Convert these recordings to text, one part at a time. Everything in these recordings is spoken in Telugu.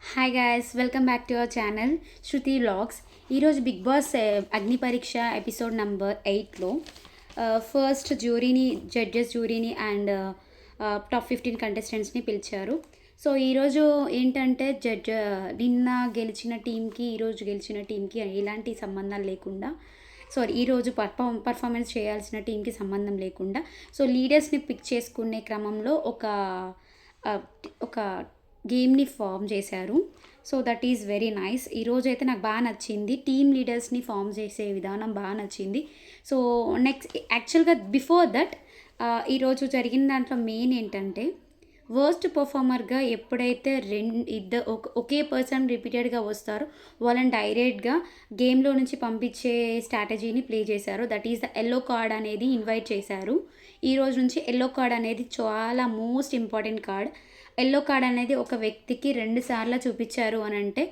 Hi guys, welcome back to our channel Shruti vlogs. ఈరోజు Bigg Boss Agni Pariksha episode number 8లో ఫస్ట్ జడ్జెస్ జ్యూరీని అండ్ టాప్ 15 కంటెస్టెంట్స్ని పిలిచారు. సో ఈరోజు ఏంటంటే నిన్న గెలిచిన టీంకి ఈరోజు గెలిచిన టీంకి ఎలాంటి సంబంధాలు లేకుండా, ఈరోజు పర్ఫార్మెన్స్ చేయాల్సిన టీంకి సంబంధం లేకుండా సో లీడర్స్ని పిక్ చేసుకునే క్రమంలో ఒక గేమ్ని ఫామ్ చేశారు. So that is very nice. ఈరోజు అయితే నాకు బాగా నచ్చింది, టీమ్ లీడర్స్ని ఫామ్ చేసే విధానం బాగా నచ్చింది. సో నెక్స్ట్ యాక్చువల్గా బిఫోర్ దట్ ఈరోజు జరిగిన దాంట్లో మెయిన్ ఏంటంటే వర్స్ట్ పర్ఫార్మర్గా ఎప్పుడైతే ఒకే పర్సన్ రిపీటెడ్గా వస్తారో వాళ్ళని డైరెక్ట్గా గేమ్లో నుంచి పంపించే స్ట్రాటజీని ప్లే చేశారు. That is the yellow card అనేది ఇన్వైట్ చేశారు. ఈ రోజు నుంచి ఎల్లో కార్డ్ అనేది చాలా most important card. Yellow card అనేది ఒక వ్యక్తికి 2 సార్లు చూపించారు అని అంటే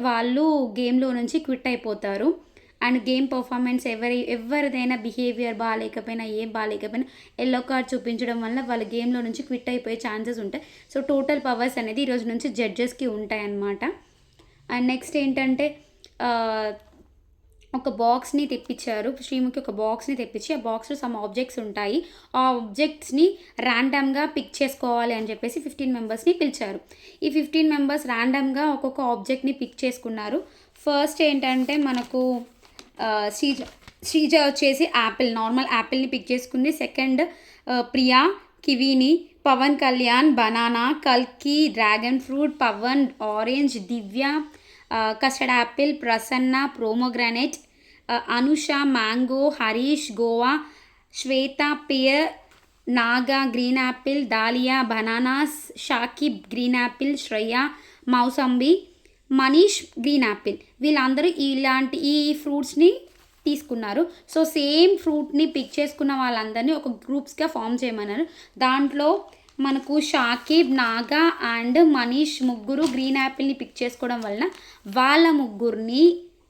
వాళ్ళు గేమ్లో నుంచి క్విట్ అయిపోతారు. అండ్ గేమ్ పర్ఫార్మెన్స్ ఎవరిదైనా బిహేవియర్ బాగాలేకపోయినా ఎల్లో కార్డ్ చూపించడం వల్ల వాళ్ళ గేమ్లో నుంచి క్విట్ అయిపోయే ఛాన్సెస్ ఉంటాయి. సో టోటల్ పవర్స్ అనేది ఈరోజు నుంచి జడ్జెస్కి ఉంటాయన్నమాట. అండ్ నెక్స్ట్ ఏంటంటే ఒక బాక్స్ని తెప్పించారు. శ్రీముఖి ఒక బాక్స్ని తెప్పించి ఆ బాక్స్లో సమ్ ఆబ్జెక్ట్స్ ఉంటాయి. ఆ ఆబ్జెక్ట్స్ని ర్యాండమ్గా పిక్ చేసుకోవాలి అని చెప్పేసి 15 మెంబర్స్ని పిలిచారు. ఈ 15 మెంబర్స్ ర్యాండమ్గా ఒక్కొక్క ఆబ్జెక్ట్ని పిక్ చేసుకున్నారు. ఫస్ట్ ఏంటంటే మనకు శ్రీజ వచ్చేసి నార్మల్ యాపిల్ని పిక్ చేసుకుంది. సెకండ్ ప్రియా కివీని, పవన్ కళ్యాణ్ బనానా, కల్కి dragon fruit, Pawan orange, Divya custard apple, Prasanna pomegranate, Anusha mango, Harish guava, Shweta pear, Naga green apple, Dalia bananas, Shakib green apple, Shreya mosambi, Manish green apple. వీళ్ళందరూ ఈ ఫ్రూట్స్ని తీసుకున్నారు. సో సేమ్ ఫ్రూట్ని పిక్ చేసుకున్న వాళ్ళందరినీ ఒక గ్రూప్స్గా ఫామ్ చేయమన్నారు. దాంట్లో మనకు షాకిబ్, నాగా అండ్ మనీష్ ముగ్గురు గ్రీన్ యాపిల్ని పిక్ చేసుకోవడం వలన వాళ్ళ ముగ్గురిని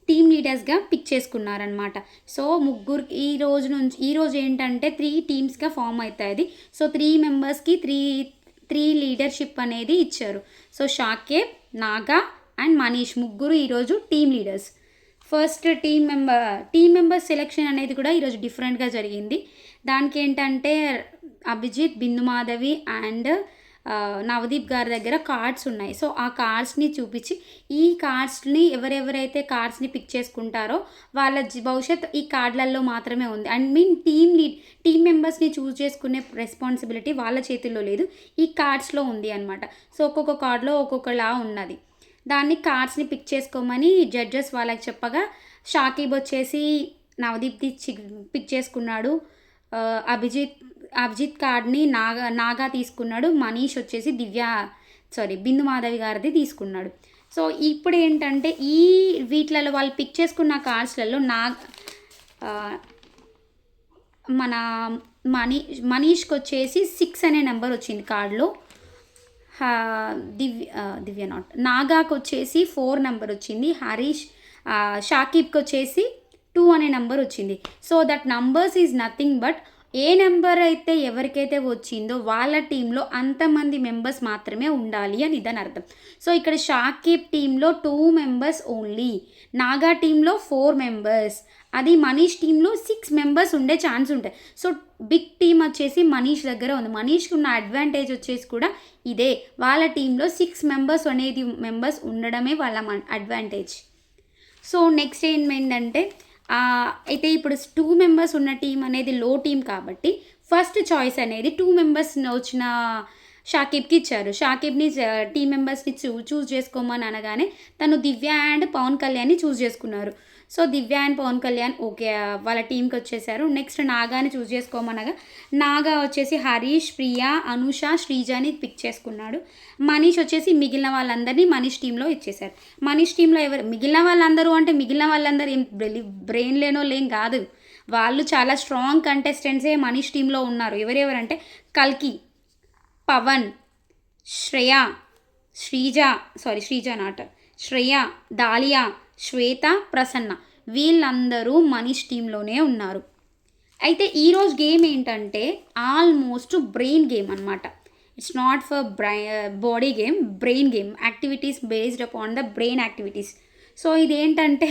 టీమ్ లీడర్స్గా పిక్ చేసుకున్నారనమాట. సో ముగ్గురు ఈరోజు ఏంటంటే 3 టీమ్స్గా ఫామ్ అవుతుంది. సో 3 మెంబర్స్కి త్రీ లీడర్షిప్ అనేది ఇచ్చారు. సో షాకిబ్, నాగా అండ్ మనీష్ ముగ్గురు ఈరోజు team leaders. First team members selection అనేది కూడా ఈరోజు డిఫరెంట్గా జరిగింది. దానికి ఏంటంటే అభిజిత్, బిందు మాధవి అండ్ నవదీప్ గారి దగ్గర కార్డ్స్ ఉన్నాయి. సో ఆ కార్డ్స్ని చూపించి ఈ కార్డ్స్ని ఎవరెవరైతే కార్డ్స్ని పిక్ చేసుకుంటారో వాళ్ళ భవిష్యత్ ఈ కార్డులలో మాత్రమే ఉంది. టీమ్ మెంబర్స్ని చూస్ చేసుకునే రెస్పాన్సిబిలిటీ వాళ్ళ చేతుల్లో లేదు, ఈ కార్డ్స్లో ఉంది అనమాట. సో ఒక్కొక్క కార్డులో ఒక్కొక్కలా ఉన్నది. దాన్ని కార్డ్స్ని పిక్ చేసుకోమని జడ్జెస్ వాళ్ళకి చెప్పగా షాకిబ్ వచ్చేసి నవదీప్ది పిక్ చేసుకున్నాడు. అభిజిత్ కార్డ్ని నాగా తీసుకున్నాడు. మనీష్ వచ్చేసి బిందు మాధవి గారిది తీసుకున్నాడు. సో ఇప్పుడు ఏంటంటే వీటిలలో వాళ్ళు పిక్ చేసుకున్న కార్డ్స్లలో మన మనీష్కి వచ్చేసి 6 అనే నెంబర్ వచ్చింది కార్డులో. దివ్య నాగాకి వచ్చేసి 4 నెంబర్ వచ్చింది. షాకిబ్కి వచ్చేసి 2 అనే నెంబర్ వచ్చింది. So that numbers is nothing but A number అయితే ఎవరికైతే వచ్చిందో వాళ్ళ టీంలో అంతమంది మెంబర్స్ మాత్రమే ఉండాలి అని దాని అర్థం. సో ఇక్కడ షాకిబ్ టీంలో 2 మెంబర్స్ ఓన్లీ, నాగా టీంలో 4 మెంబర్స్, అది మనీష్ టీంలో 6 మెంబర్స్ ఉండే ఛాన్స్ ఉంటాయి. సో బిగ్ టీమ్ వచ్చేసి మనీష్ దగ్గర ఉంది. మనీష్కి ఉన్న అడ్వాంటేజ్ వచ్చేసి కూడా ఇదే, వాళ్ళ టీంలో 6 మెంబర్స్ ఉండడమే వాళ్ళ అడ్వాంటేజ్. సో నెక్స్ట్ ఏంటంటే అయితే ఇప్పుడు 2 మెంబర్స్ ఉన్న టీం అనేది లో టీం కాబట్టి ఫస్ట్ చాయిస్ అనేది 2 మెంబర్స్ వచ్చిన షాకిబ్కి ఇచ్చారు. షాకిబ్ని టీం మెంబర్స్ని చూస్ చేసుకోమని అనగానే తను దివ్య అండ్ పవన్ కళ్యాణ్ని చూస్ చేసుకున్నారు. So Divya and Pavan Kalyan okay వాళ్ళ టీంకి వచ్చేసారు. నెక్స్ట్ నాగాని చూస్ చేసుకోమనగా నాగా వచ్చేసి హరీష్, ప్రియా, అనుష, శ్రీజాని పిక్ చేసుకున్నాడు. మనీష్ వచ్చేసి మిగిలిన వాళ్ళందరినీ మనీష్ టీంలో ఇచ్చేశారు. మనీష్ టీంలో మిగిలిన వాళ్ళందరూ ఏం బ్రెయిన్ లేం కాదు, వాళ్ళు చాలా స్ట్రాంగ్ కంటెస్టెంట్సే మనీష్ టీంలో ఉన్నారు. ఎవరెవరంటే కల్కి, పవన్, శ్రేయ, దాలియా, శ్వేత, ప్రసన్న వీళ్ళందరూ మనీష్ టీంలోనే ఉన్నారు. అయితే ఈరోజు గేమ్ ఏంటంటే ఆల్మోస్ట్ బ్రెయిన్ గేమ్ అనమాట. It's not for body game, brain game, activities based upon the brain activities. So ఇదేంటంటే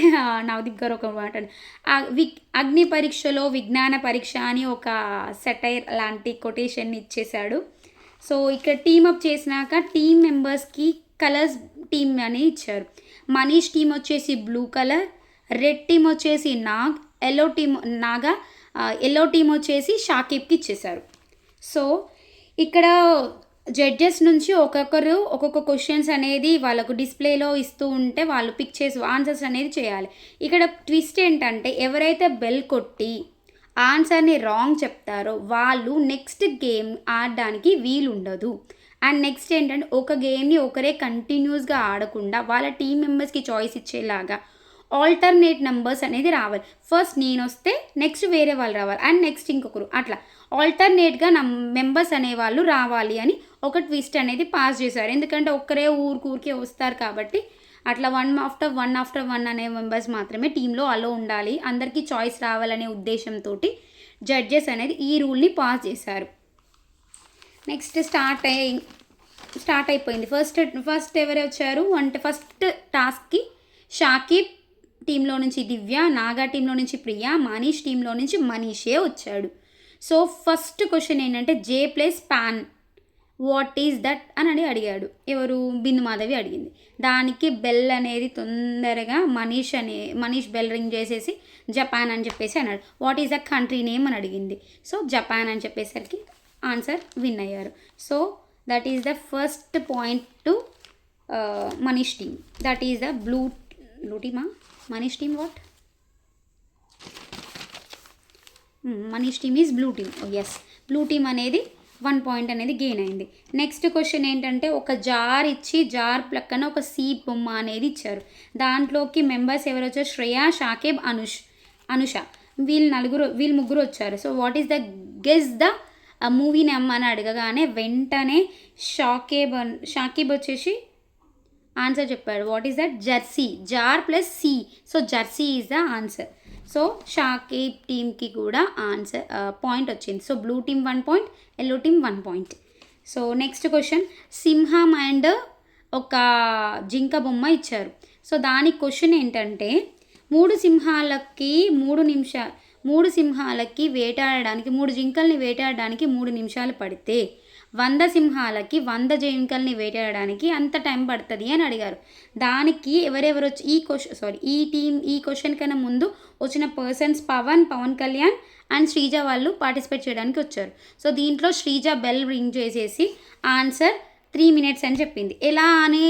నవదీప్ గారు ఒక మాట అగ్ని పరీక్షలో విజ్ఞాన పరీక్ష అని ఒక సెటైర్ లాంటి కొటేషన్ని ఇచ్చేశాడు. సో ఇక్కడ టీమప్ చేసినాక టీమ్ మెంబర్స్కి కలర్స్ టీమ్ అని ఇచ్చారు. మనీష్ టీం వచ్చేసి బ్లూ కలర్, రెడ్ టీం వచ్చేసి ఎల్లో టీమ్ ఎల్లో టీం వచ్చేసి షాకిబ్కి ఇచ్చేశారు. సో ఇక్కడ జడ్జెస్ నుంచి ఒక్కొక్కరు ఒక్కొక్క క్వశ్చన్స్ అనేది వాళ్ళకు డిస్ప్లేలో ఇస్తూ ఉంటే వాళ్ళు పిక్ చేసి ఆన్సర్స్ అనేది చేయాలి. ఇక్కడ ట్విస్ట్ ఏంటంటే ఎవరైతే బెల్ కొట్టి ఆన్సర్ని రాంగ్ చెప్తారో వాళ్ళు నెక్స్ట్ గేమ్ ఆడడానికి వీలుండదు. అండ్ నెక్స్ట్ ఏంటంటే ఒక గేమ్ని ఒకరే కంటిన్యూస్గా ఆడకుండా వాళ్ళ టీం మెంబర్స్కి చాయిస్ ఇచ్చేలాగా ఆల్టర్నేట్ నెంబర్స్ అనేది రావాలి. ఫస్ట్ నేను వస్తే నెక్స్ట్ వేరే వాళ్ళు రావాలి, అండ్ నెక్స్ట్ ఇంకొకరు, అట్లా ఆల్టర్నేట్గా మెంబర్స్ అనేవాళ్ళు రావాలి అని ఒక ట్విస్ట్ అనేది పాస్ చేశారు. ఎందుకంటే ఒక్కరే ఊరికే వస్తారు కాబట్టి అట్లా వన్ ఆఫ్టర్ వన్ అనే మెంబర్స్ మాత్రమే టీంలో అలో ఉండాలి, అందరికీ చాయిస్ రావాలనే ఉద్దేశంతో జడ్జెస్ అనేది ఈ రూల్ని పాస్ చేశారు. నెక్స్ట్ స్టార్ట్ అయిపోయింది. ఫస్ట్ ఎవరు వచ్చారు అంటే ఫస్ట్ టాస్క్కి షాకిబ్ టీంలో నుంచి దివ్య, నాగా టీంలో నుంచి ప్రియా, మనీష్ టీంలో నుంచి మనీషే వచ్చాడు. సో ఫస్ట్ క్వశ్చన్ ఏంటంటే J plus pan what is that అని అడిగాడు. ఎవరు? బిందు మాధవి అడిగింది. దానికి బెల్ అనేది తొందరగా మనీష్ బెల్ రింగ్ చేసేసి జపాన్ అని చెప్పేసి అన్నాడు. What is the country name అని అడిగింది. సో జపాన్ అని చెప్పేసరికి ఆన్సర్ విన్ అయ్యారు. So that is the first point to Manish team. That is the blue టీమా Manish team what Manish team is blue team. Yes, blue team అనేది 1 పాయింట్ అనేది గెయిన్ అయింది. నెక్స్ట్ క్వశ్చన్ ఏంటంటే ఒక జార్ ఇచ్చి జార్ పక్కన ఒక సీ బొమ్మ అనేది ఇచ్చారు. దాంట్లోకి మెంబర్స్ ఎవరు వచ్చారు? శ్రేయ, షాకిబ్, అనుష, వీళ్ళు ముగ్గురు వచ్చారు. So what is the guess the movie name అని అడగగానే వెంటనే షాకిబ్ వచ్చేసి ఆన్సర్ చెప్పాడు. What is that? Jersey. Jar plus C, so Jersey is the answer. So Shakib టీమ్కి కూడా ఆన్సర్ పాయింట్ వచ్చింది. So blue team 1 point, yellow team 1 point. So next question సింహం అండ్ ఒక జింక బొమ్మ ఇచ్చారు. సో దానికి క్వశ్చన్ ఏంటంటే 3 సింహాలకి వేటాడడానికి 3 జింకల్ని వేటాడడానికి 3 నిమిషాలు పడితే 100 సింహాలకి 100 జింకల్ని వేటాడడానికి అంత టైం పడుతుంది అని అడిగారు. దానికి ఎవరెవరు వచ్చి ఈ క్వశ్చన్ కన్నా ముందు వచ్చిన పర్సన్స్ పవన్ కళ్యాణ్ అండ్ శ్రీజ వాళ్ళు పార్టిసిపేట్ చేయడానికి వచ్చారు. సో దీంట్లో శ్రీజ బెల్ రింగ్ చేసేసి ఆన్సర్ 3 minutes అని చెప్పింది. ఎలా అని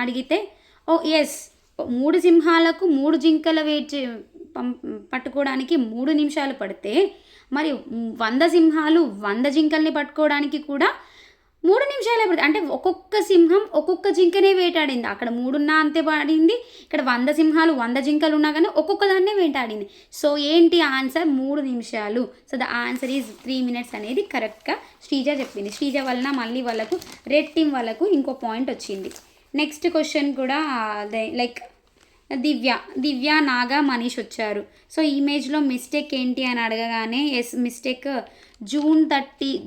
అడిగితే ఎస్ 3 సింహాలకు 3 జింకల పట్టుకోవడానికి 3 నిమిషాలు పడితే మరి 100 సింహాలు 100 జింకల్ని పట్టుకోవడానికి కూడా 3 నిమిషాలే పడుతుంది. అంటే ఒక్కొక్క సింహం ఒక్కొక్క జింకనే వేటాడింది. అక్కడ 3 ఉన్నా అంతే పడింది, ఇక్కడ 100 సింహాలు 100 జింకలు ఉన్నా కానీ ఒక్కొక్క దాన్నే వేటాడింది. సో ఏంటి ఆన్సర్? 3 నిమిషాలు. So the answer is 3 minutes అనేది కరెక్ట్గా శ్రీజ చెప్పింది. శ్రీజ వలన మళ్ళీ వాళ్ళకు రెడ్ టీం వాళ్ళకు ఇంకో పాయింట్ వచ్చింది. నెక్స్ట్ క్వశ్చన్ కూడా లైక్ దివ్య, నాగా, మనీష్ వచ్చారు. సో ఇమేజ్లో మిస్టేక్ ఏంటి అని అడగగానే ఎస్ మిస్టేక్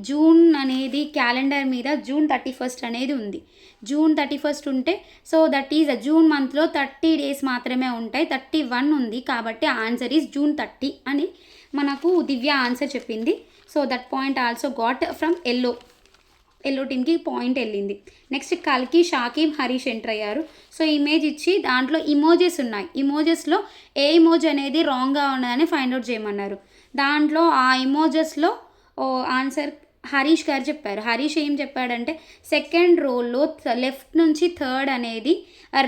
జూన్ అనేది క్యాలెండర్ మీద June 31 అనేది ఉంది. June 31 ఉంటే సో దట్ ఈజ్ జూన్ మంత్లో 30 days మాత్రమే ఉంటాయి, 31 ఉంది కాబట్టి ఆన్సర్ ఈజ్ June 30 అని మనకు దివ్య ఆన్సర్ చెప్పింది. So that point also got from yellow టీమ్కి పాయింట్ వెళ్ళింది. నెక్స్ట్ కల్కి, షాకిబ్, హరీష్ ఎంటర్ అయ్యారు. సో ఇమేజ్ ఇచ్చి దాంట్లో ఇమోజెస్ ఉన్నాయి. ఇమోజెస్లో ఏ ఇమోజ్ అనేది రాంగ్గా ఉన్నదని ఫైండ్ అవుట్ చేయమన్నారు. దాంట్లో ఆ ఇమోజెస్లో ఆన్సర్ హరీష్ గారు చెప్పారు. హరీష్ ఏం చెప్పాడంటే సెకండ్ రోలో లెఫ్ట్ నుంచి థర్డ్ అనేది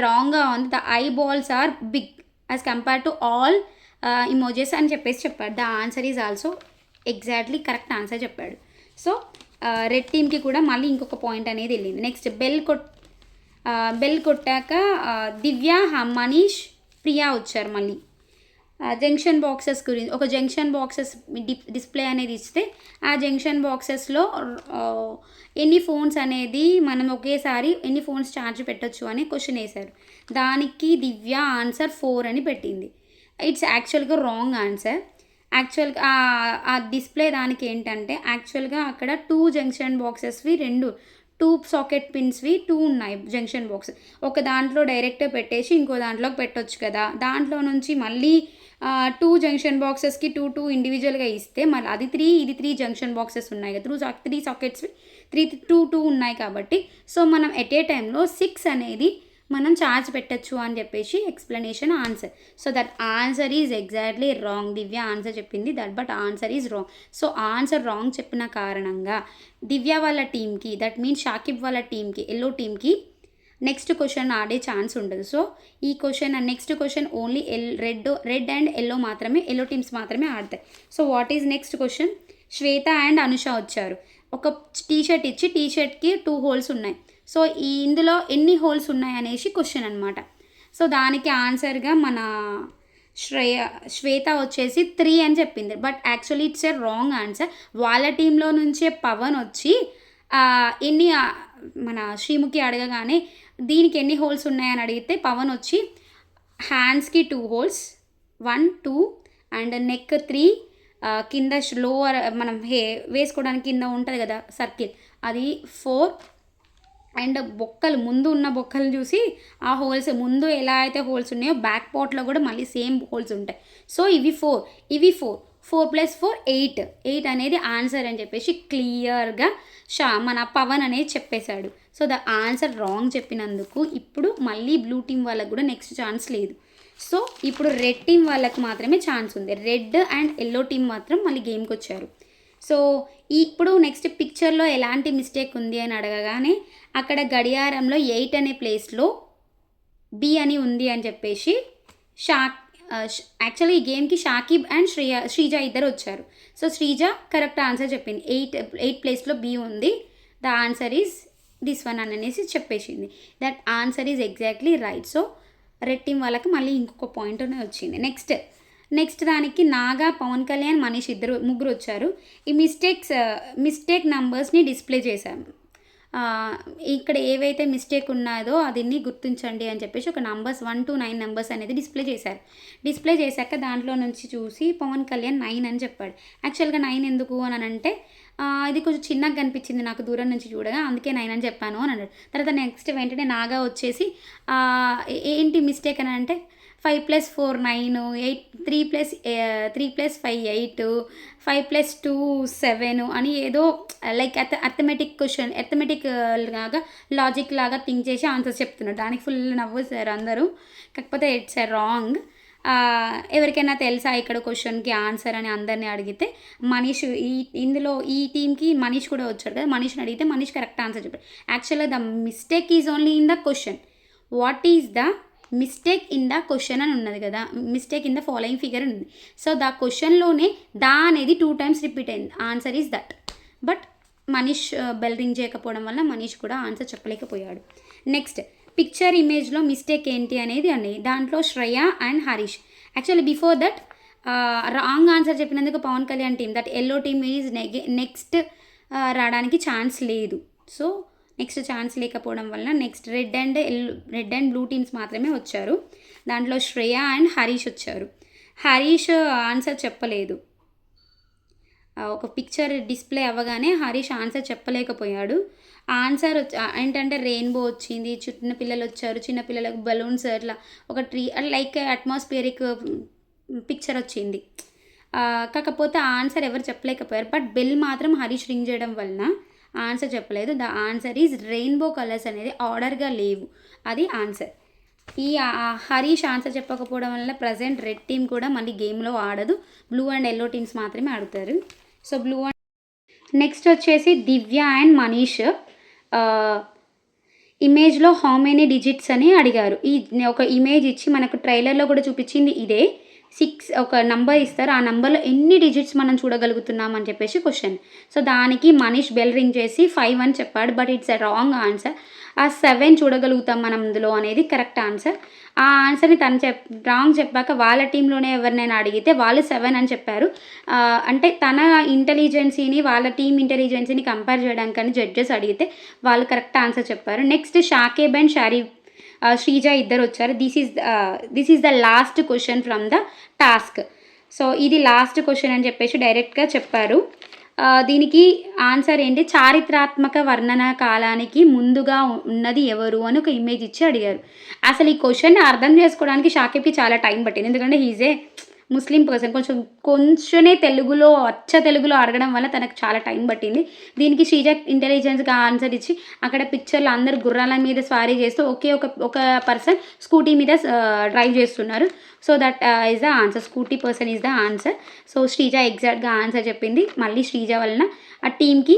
రాంగ్గా ఉంది. The eye balls are big as compare to all emojis అని చెప్పాడు. The answer is also exactly correct answer చెప్పాడు. సో రెడ్ టీమ్కి కూడా మళ్ళీ ఇంకొక పాయింట్ అనేది వెళ్ళింది. నెక్స్ట్ బెల్ కొట్టాక దివ్య, మనీష్, ప్రియా వచ్చారు. మళ్ళీ జంక్షన్ బాక్సెస్ గురించి ఒక జంక్షన్ బాక్సెస్ డిస్ప్లే అనేది ఇస్తే ఆ జంక్షన్ బాక్సెస్లో ఎన్ని ఫోన్స్ అనేది మనం ఒకేసారి ఎన్ని ఫోన్స్ ఛార్జ్ పెట్టచ్చు అని క్వశ్చన్ వేశారు. దానికి దివ్య ఆన్సర్ 4 అని పెట్టింది. ఇట్స్ యాక్చువల్గా రాంగ్ ఆన్సర్. యాక్చువల్‌గా ఆ డిస్‌ప్లే దానికి ఏంటంటే యాక్చువల్‌గా అక్కడ 2 జంక్షన్ బాక్సెస్‌వి 2 సాకెట్ పిన్స్‌వి 2 ఉన్నాయి జంక్షన్ బాక్స్. ఒక దాంట్లో డైరెక్ట్ పెట్టేసి ఇంకో దాంట్లోకి పెట్టొచ్చు కదా! దాంట్లో నుంచి మళ్ళీ 2 జంక్షన్ బాక్సెస్‌కి 2 ఇండివిడ్యువల్‌గా ఇస్తే మళ్ళీ అది 3 ఇది 3 జంక్షన్ బాక్సెస్ ఉన్నాయి కదా! 3 సాకెట్స్‌వి 2 ఉన్నాయి కాబట్టి సో, మనం ఎట్ ఏ టైమ్‌లో 6 అనేది మనం ఛార్జ్ పెట్టొచ్చు అని చెప్పేసి explanation answer. So, that answer is exactly wrong. Divya answer చెప్పింది but answer is wrong. So, answer wrong చెప్పిన కారణంగా దివ్య వాళ్ళ టీమ్‌కి దట్ మీన్స్ షాకిబ్ వాళ్ళ టీమ్‌కి యెల్లో టీమ్‌కి నెక్స్ట్ క్వెషన్ ఆడే ఛాన్స్ ఉండదు. సో, ఈ question and next question only red and yellow మాత్రమే యెల్లో టీమ్స్ మాత్రమే ఆడతాయి. So, what is next question? Shweta and Anusha వచ్చారు. ఒక టీ షర్ట్ ఇచ్చి టీ షర్ట్‌కి 2 హోల్స్ ఉన్నాయి. సో, ఇందులో ఎన్ని హోల్స్ ఉన్నాయనేసి క్వెషన్ అనమాట. సో, దానికి ఆన్సర్‌గా మన శ్వేత వచ్చేసి 3 అని చెప్పింది. But actually it's a wrong answer. వాళ్ళ టీంలో నుంచే పవన్ వచ్చి ఎన్ని మన శ్రీముఖి అడగగానే దీనికి ఎన్ని హోల్స్ ఉన్నాయని అడిగితే పవన్ వచ్చి హ్యాండ్స్‌కి 2 హోల్స్ 1, 2 అండ్ నెక్ 3 కింద లోవర్ మనం వేసుకోవడానికి కింద ఉంటది కదా! సర్కిల్ అది 4 అండ్ బొక్కలు ముందు ఉన్న బొక్కలు చూసి ఆ హోల్స్ ముందు ఎలా అయితే హోల్స్ ఉన్నాయో బ్యాక్ పార్ట్‌లో కూడా మళ్ళీ సేమ్ హోల్స్ ఉంటాయి. సో, ఇవి 4 4 + 4 8 అనేది ఆన్సర్ అని చెప్పేసి క్లియర్‌గా మన పవన్ అనేది చెప్పేశాడు. సో, ద ఆన్సర్ రాంగ్ చెప్పినందుకు ఇప్పుడు మళ్ళీ బ్లూ టీమ్ వాళ్ళకి కూడా నెక్స్ట్ ఛాన్స్ లేదు. సో, ఇప్పుడు రెడ్ టీమ్ వాళ్ళకి మాత్రమే ఛాన్స్ ఉంది. రెడ్ అండ్ యెల్లో టీమ్ మాత్రం మళ్ళీ గేమ్‌కొచ్చారు. సో, ఇప్పుడు నెక్స్ట్ పిక్చర్‌లో ఎలాంటి మిస్టేక్ ఉంది అని అడగగానే అక్కడ గడియారంలో 8 అనే ప్లేస్‌లో బి అని ఉంది అని చెప్పేసి యాక్చువల్లీ ఈ గేమ్‌కి షాకిబ్ అండ్ శ్రీజ ఇద్దరు వచ్చారు. సో, శ్రీజ కరెక్ట్ ఆన్సర్ చెప్పింది. 8 ప్లేస్‌లో బి ఉంది. The answer is this one అనేసి చెప్పేసింది. That answer is exactly right. So, red team వాళ్ళకి మళ్ళీ ఇంకొక పాయింట్ అనేది వచ్చింది. నెక్స్ట్ దానికి నాగా, పవన్ కళ్యాణ్, మనీష్ ముగ్గురు వచ్చారు. ఈ మిస్టేక్ నంబర్స్‌ని డిస్‌ప్లే చేశాము. ఇక్కడ ఏవైతే మిస్టేక్ ఉన్నాదో అదిన్ని గుర్తించండి అని చెప్పేసి ఒక నంబర్స్ 1-9 నంబర్స్ అనేది డిస్‌ప్లే చేశారు. డిస్‌ప్లే చేశాక దాంట్లో నుంచి చూసి పవన్ కళ్యాణ్ 9 అని చెప్పాడు. యాక్చువల్‌గా 9 ఎందుకు అనంటే ఇది కొంచెం చిన్నగా కనిపించింది నాకు దూరం నుంచి చూడగా అందుకే 9 అని చెప్పాను అని అన్నాడు. తర్వాత నెక్స్ట్ వెంటనే నాగా వచ్చేసి ఏంటి మిస్టేక్ అని అంటే 5 + 4 9 3 + 5 8 5 + 2 7 అని ఏదో లైక్ అర్థమెటిక్ లాగా లాజిక్ లాగా థింక్ చేసి ఆన్సర్స్ చెప్తున్నాడు. దానికి ఫుల్ నవ్వేశారు అందరూ. కాకపోతే ఇట్స్ ఎ రాంగ్. ఎవరికైనా తెలుసా ఇక్కడ క్వశ్చన్‌కి ఆన్సర్ అని అందరిని అడిగితే మనీష్ ఇందులో ఈ టీమ్‌కి మనీష్ కూడా వచ్చాడు కదా! మనీష్‌ని అడిగితే మనీష్ కరెక్ట్ ఆన్సర్ చెప్పాడు. యాక్చువల్‌గా the mistake is only in the question. What is the mistake in the question అని ఉన్నది కదా! Mistake in the following figure ఉంది. సో, ద క్వశ్చన్‌లోనే ద అనేది 2 టైమ్స్ రిపీట్ అయింది. Answer is that. But Manish bell ring చేయకపోవడం వల్ల మనీష్ కూడా ఆన్సర్ చెప్పలేకపోయాడు. నెక్స్ట్ పిక్చర్ ఇమేజ్‌లో మిస్టేక్ ఏంటి అనేది దాంట్లో Shreya and Harish. Actually before that wrong answer చెప్పినందుకు Pawan Kalyan team that yellow team is next రావడానికి ఛాన్స్ లేదు. సో, నెక్స్ట్ ఛాన్స్ లేకపోవడం వల్ల next red and blue teams మాత్రమే వచ్చారు. దాంట్లో శ్రేయ అండ్ హరీష్ వచ్చారు. హరీష్ ఆన్సర్ చెప్పలేదు. ఒక పిక్చర్ డిస్‌ప్లే అవ్వగానే హరీష్ ఆన్సర్ చెప్పలేకపోయాడు. ఆన్సర్ ఏంటంటే రెయిన్బో వచ్చింది. చిన్న పిల్లలు వచ్చారు. చిన్న పిల్లలకు బలూన్స్ అట్లా ఒక ట్రీ లైక్ అట్మాస్ఫియరిక్ పిక్చర్ వచ్చింది. కాకపోతే ఆన్సర్ ఎవరు చెప్పలేకపోయారు. బట్ బెల్ మాత్రం హరీష్ రింగ్ చేయడం వలన ఆన్సర్ చెప్పలేదు. The answer is rainbow colours అనేది ఆర్డర్‌గా లేవు. అది ఆన్సర్. ఈ హరీష్ ఆన్సర్ చెప్పకపోవడం వల్ల ప్రజెంట్ రెడ్ టీమ్ కూడా మళ్ళీ గేమ్‌లో ఆడదు. బ్లూ అండ్ యెల్లో టీమ్స్ మాత్రమే ఆడుతారు. సో, నెక్స్ట్ వచ్చేసి దివ్య అండ్ మనీష్ ఇమేజ్‌లో హౌ మెనీ డిజిట్స్ అని అడిగారు. ఒక ఇమేజ్ ఇచ్చి మనకు ట్రైలర్‌లో కూడా చూపించింది ఇదే. 6 ఒక నంబర్ ఇస్తారు. ఆ నంబర్‌లో ఎన్ని డిజిట్స్ మనం చూడగలుగుతున్నాం అని చెప్పేసి క్వశ్చన్. సో, దానికి మనీష్ బెల్ రింగ్ చేసి 5 అని చెప్పాడు. But it's a wrong answer. ఆ 7 చూడగలుగుతాం మనం అందులో అనేది కరెక్ట్ ఆన్సర్. ఆ ఆన్సర్‌ని తను రాంగ్ చెప్పాక వాళ్ళ టీంలోనే ఎవరినైనా అడిగితే వాళ్ళు 7 అని చెప్పారు. అంటే తన ఇంటెలిజెన్సీని వాళ్ళ టీమ్ ఇంటెలిజెన్సీని కంపేర్ చేయడానికని జడ్జెస్ అడిగితే వాళ్ళు కరెక్ట్ ఆన్సర్ చెప్పారు. నెక్స్ట్ షాకేబ్ అండ్ శ్రీజ ఇద్దరు వచ్చారు. This is the last question from the task. So ఇది లాస్ట్ క్వశ్చన్ అని చెప్పేసి డైరెక్ట్గా చెప్పారు. దీనికి ఆన్సర్ ఏంటి, చారిత్రాత్మక వర్ణన కాలానికి ముందుగా ఉన్నది ఎవరు అని ఒక ఇమేజ్ ఇచ్చి అడిగారు. అసలు ఈ క్వశ్చన్ని అర్థం చేసుకోవడానికి షాకిబ్‌కి చాలా టైం పట్టింది. ఎందుకంటే he is a Muslim person. కొంచెమే తెలుగులో తెలుగులో అడగడం వల్ల తనకు చాలా టైం పట్టింది. దీనికి శ్రీజ ఇంటెలిజెన్స్‌గా ఆన్సర్ ఇచ్చి అక్కడ పిక్చర్‌లో అందరూ గుర్రాల మీద స్వారీ చేస్తూ ఒక పర్సన్ స్కూటీ మీద డ్రైవ్ చేస్తున్నారు. So that is the answer. Scooty person is the answer. So Sreeja ఎగ్జాక్ట్‌గా ఆన్సర్ చెప్పింది. మళ్ళీ శ్రీజ వలన ఆ టీమ్‌కి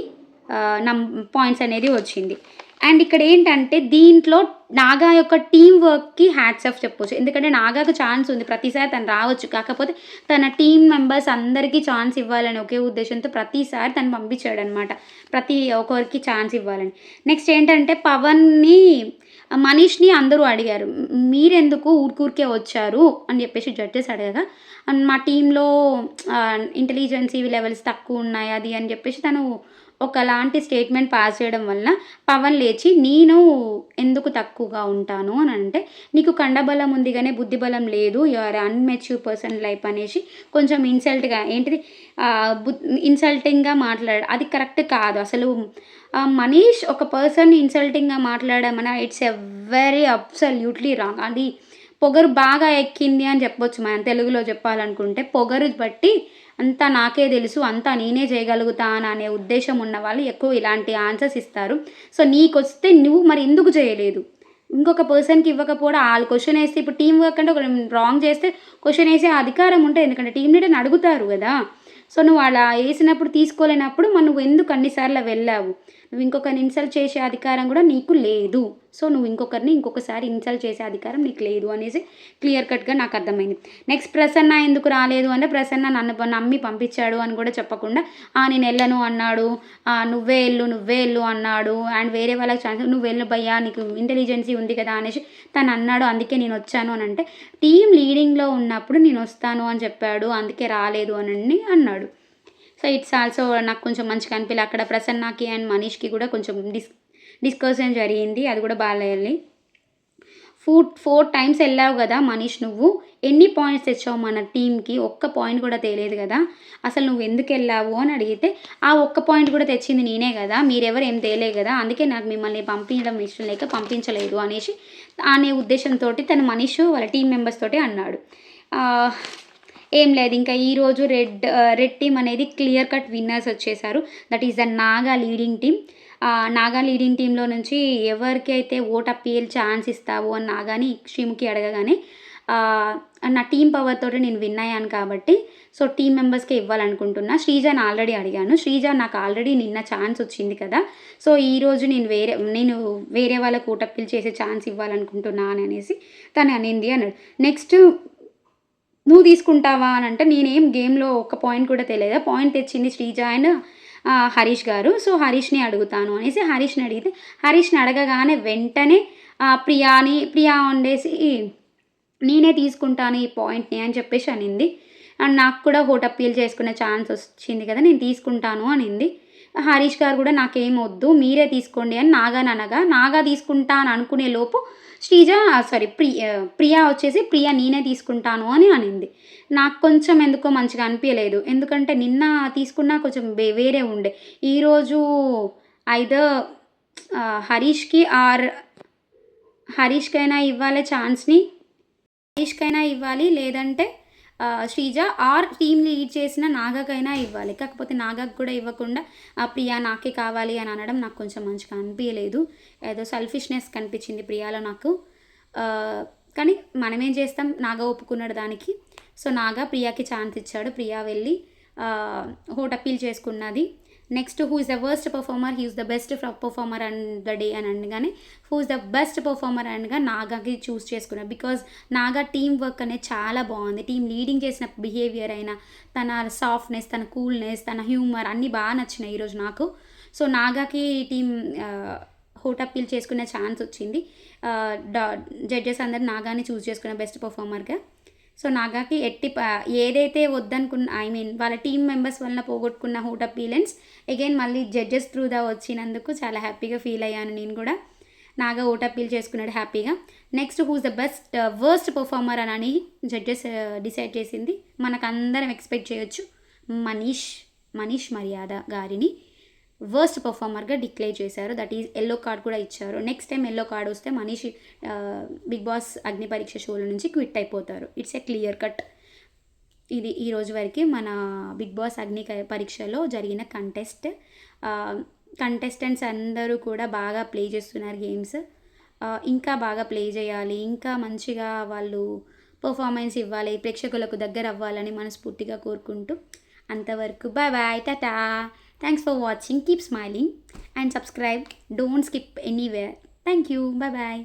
పాయింట్స్ అనేది వచ్చింది. అండ్ ఇక్కడ ఏంటంటే దీంట్లో నాగా యొక్క టీమ్ వర్క్‌కి హ్యాట్స్ ఆఫ్ చెప్పొచ్చు. ఎందుకంటే నాగాకు ఛాన్స్ ఉంది. ప్రతిసారి తను రావచ్చు. కాకపోతే తన టీమ్ మెంబర్స్ అందరికీ ఛాన్స్ ఇవ్వాలని ఒకే ఉద్దేశంతో ప్రతిసారి తను పంపించాడనమాట. ప్రతి ఒక్కరికి ఛాన్స్ ఇవ్వాలని. నెక్స్ట్ ఏంటంటే మనీష్‌ని అందరూ అడిగారు. మీరెందుకు ఊరికే వచ్చారు అని చెప్పేసి జడ్జెస్ అడగగా, మా టీమ్‌లో ఇంటెలిజెన్సీ లెవెల్స్ తక్కువున్నాయి అది అని చెప్పేసి తను ఒకలాంటి స్టేట్మెంట్ పాస్ చేయడం వలన పవన్ లేచి నేను ఎందుకు తక్కువగా ఉంటాను అని అంటే, నీకు కండబలం ఉంది కానీ బుద్ధి బలం లేదు, యు ఆర్ అన్‌మెచ్యూర్ పర్సన్ లైఫ్ అనేసి కొంచెం ఇన్సల్టింగ్‌గా మాట్లాడాడు. అది కరెక్ట్ కాదు. అసలు మనీష్ ఒక పర్సన్ ఇన్సల్టింగ్‌గా మాట్లాడమన it's a very absolutely wrong. అది పొగరు బాగా ఎక్కింది అని చెప్పొచ్చు మనం తెలుగులో చెప్పాలనుకుంటే. పొగరు బట్టి అంతా నాకే తెలుసు, అంతా నేనే చేయగలుగుతాను అనే ఉద్దేశం ఉన్నవాళ్ళు ఎక్కువ ఇలాంటి ఆన్సర్స్ ఇస్తారు. సో నీకొస్తే నువ్వు మరి ఎందుకు చేయలేదు? ఇంకొక పర్సన్‌కి ఇవ్వకపోవడం ఆళ్ళు క్వెషన్ ఏస్తే ఇప్పుడు టీమ్ వర్క్ అంటే ఒకరు రాంగ్ చేస్తే క్వెషన్ ఏసే అధికారం ఉంటది. ఎందుకంటే టీమ్ లీడర్‌ని అడుగుతారు గదా! సో నువ్వు అలా ఏసినప్పుడు తీసుకోలేనప్పుడు మరి నువ్వు ఎందుకు అన్ని సార్లు వెళ్ళావు? నువ్వు ఇంకొకరిని ఇన్సల్ట్ చేసే అధికారం కూడా నీకు లేదు. సో నువ్వు ఇంకొకసారి ఇన్సల్ట్ చేసే అధికారం నీకు లేదు అనేసి క్లియర్ కట్‌గా నాకు అర్థమైంది. నెక్స్ట్ ప్రసన్న ఎందుకు రాలేదు అంటే, ప్రసన్న నన్ను నమ్మి పంపించాడు అని కూడా చెప్పకుండా, నేను ఎళ్ళను అన్నాడు, నువ్వే ఎళ్ళు అన్నాడు. అండ్ వేరే వాళ్ళకి ఛాన్స్ నువ్వు వెళ్ళు భయ్యా నీకు ఇంటెలిజెన్సీ ఉంది కదా అనేసి తను అన్నాడు. అందుకే నేను వచ్చాను అని అంటే, టీమ్ లీడింగ్‌లో ఉన్నప్పుడు నేను వస్తాను అని చెప్పాడు. అందుకే రాలేదు అని అన్నాడు. సో ఇట్స్ ఆల్సో నాకు కొంచెం మంచిగా అనిపియలే. అక్కడ ప్రసన్నకి అండ్ మనీష్‌కి కూడా కొంచెం డిస్కషన్ జరిగింది. అది కూడా బాలేదు. 4 టైమ్స్ వెళ్ళావు కదా మనీష్, నువ్వు ఎన్ని పాయింట్స్ తెచ్చావు మన టీమ్‌కి? ఒక్క పాయింట్ కూడా తేలేదు కదా! అసలు నువ్వు ఎందుకు వెళ్ళావు అని అడిగితే, ఆ ఒక్క పాయింట్ కూడా తెచ్చింది నేనే కదా! మీరెవరు ఏం తేలే కదా! అందుకే నాకు మిమ్మల్ని పంపించడం ఇష్టం లేక పంపించలేదు అనేసి అనే ఉద్దేశంతోటి తను మనీష్ వాళ్ళ టీమ్ మెంబర్స్ తోటి అన్నాడు. ఏం లేదు, ఇంకా ఈరోజు రెడ్ టీమ్ అనేది క్లియర్ కట్ విన్నర్స్ వచ్చేసారు. That is the Naga leading team. Naga leading టీంలో నుంచి ఎవరికైతే ఓట్ అప్పీల్ ఛాన్స్ ఇస్తావు అని నాగాని శ్రీముఖి అడగగానే, నా టీమ్ పవర్ తోటి నేను విన్ అయ్యాను కాబట్టి సో టీమ్ మెంబర్స్కే ఇవ్వాలనుకుంటున్నా. శ్రీజాని ఆల్రెడీ అడిగాను. శ్రీజ నాకు ఆల్రెడీ నిన్న ఛాన్స్ వచ్చింది కదా! సో ఈరోజు నేను వేరే వాళ్ళకి ఓట్ అప్పీల్ చేసే ఛాన్స్ ఇవ్వాలనుకుంటున్నా అని అనేసి తను అనింది అన్నాడు. నెక్స్ట్ నువ్వు తీసుకుంటావా అని అంటే, నేనేం గేమ్‌లో ఒక్క పాయింట్ కూడా తేలేదా, పాయింట్ తెచ్చింది శ్రీజ అండ్ హరీష్ గారు. సో హరీష్‌ని అడుగుతాను అనేసి హరీష్‌ని అడిగితే, హరీష్‌ని అడగగానే వెంటనే ప్రియా వండేసి నేనే తీసుకుంటాను ఈ పాయింట్‌ని అని చెప్పేసి అనింది. అండ్ నాకు కూడా ఓట్ అప్పీల్ చేసుకునే ఛాన్స్ వచ్చింది కదా, నేను తీసుకుంటాను అనింది. హరీష్ గారు కూడా నాకేం వద్దు మీరే తీసుకోండి అని నాగాననగా, నాగా తీసుకుంటా అని అనుకునే లోపు ప్రియా వచ్చేసి నేనే తీసుకుంటాను అని అనింది. నాకు కొంచెం ఎందుకో మంచిగా అనిపియలేదు. ఎందుకంటే నిన్న తీసుకున్నా కొంచెం వేరే ఉండే. ఈరోజు ఐదర్ హరీష్‌కి హరీష్‌కైనా ఇవ్వాలి ఛాన్స్‌ని, హరీష్‌కైనా ఇవ్వాలి, లేదంటే శ్రీజ టీమ్ లీడ్ చేసిన నాగాకైనా ఇవ్వాలి. కాకపోతే నాగాకు కూడా ఇవ్వకుండా ప్రియా నాకే కావాలి అని అనడం నాకు కొంచెం మంచిగా అనిపించలేదు. ఏదో సెల్ఫిష్నెస్ కనిపించింది ప్రియాలో నాకు. కానీ మనమేం చేస్తాం, నాగా ఒప్పుకున్నాడు దానికి. సో నాగా ప్రియాకి ఛాన్స్ ఇచ్చాడు. ప్రియా వెళ్ళి ఓట్ అప్పీల్ చేసుకున్నది. Next who is the worst performer, he is the best performer and the day అని అనగానే who is the best performer అనగా నాగాకి చూస్ చేసుకున్నారు. బికాజ్ నాగా టీమ్ వర్క్ అనేది చాలా బాగుంది. టీమ్ లీడింగ్ చేసిన బిహేవియర్ అయినా, తన సాఫ్ట్నెస్, తన కూల్నెస్, తన హ్యూమర్ అన్నీ బాగా నచ్చినాయి ఈరోజు నాకు. సో నాగాకి టీమ్ ఓట్ అప్పీల్ చేసుకునే ఛాన్స్ వచ్చింది. జడ్జెస్ అందరు నాగాని చూస్ చేసుకున్న బెస్ట్ పర్ఫార్మర్గా. సో నాగాకి ఏదైతే వద్దనుకున్న వాళ్ళ టీమ్ మెంబర్స్ వలన పోగొట్టుకున్న ఓట్ అప్పీలెన్స్ అగైన్ మళ్ళీ జడ్జెస్ త్రూ వచ్చినందుకు చాలా హ్యాపీగా ఫీల్ అయ్యాను నేను కూడా. నాగా ఓట్ అప్పీల్ చేసుకున్నాడు హ్యాపీగా. Next who's the best worst performer అని జడ్జెస్ డిసైడ్ చేసింది. మనకందరం ఎక్స్పెక్ట్ చేయొచ్చు మనీష్ మర్యాద గారిని వర్స్ట్ పర్ఫార్మర్గా డిక్లేర్ చేశారు. దట్ ఈజ్ ఎల్లో కార్డ్ కూడా ఇచ్చారు. నెక్స్ట్ టైం ఎల్లో కార్డ్ వస్తే మనీష్ బిగ్ బాస్ అగ్ని పరీక్ష షోల నుంచి క్విట్ అయిపోతారు. It's a clear cut. ఇది ఈ రోజు వరకు మన బిగ్ బాస్ అగ్ని పరీక్షలో జరిగిన కంటెస్టెంట్స్ అందరూ కూడా బాగా ప్లే చేస్తున్నారు గేమ్స్. ఇంకా బాగా ప్లే చేయాలి, ఇంకా మంచిగా వాళ్ళు పర్ఫార్మెన్స్ ఇవ్వాలి, ప్రేక్షకులకు దగ్గర అవ్వాలని మనస్ఫూర్తిగా కోరుకుంటూ అంతవరకు bye bye, tata. Thanks for watching, keep smiling and subscribe, don't skip anywhere. Thank you, bye bye.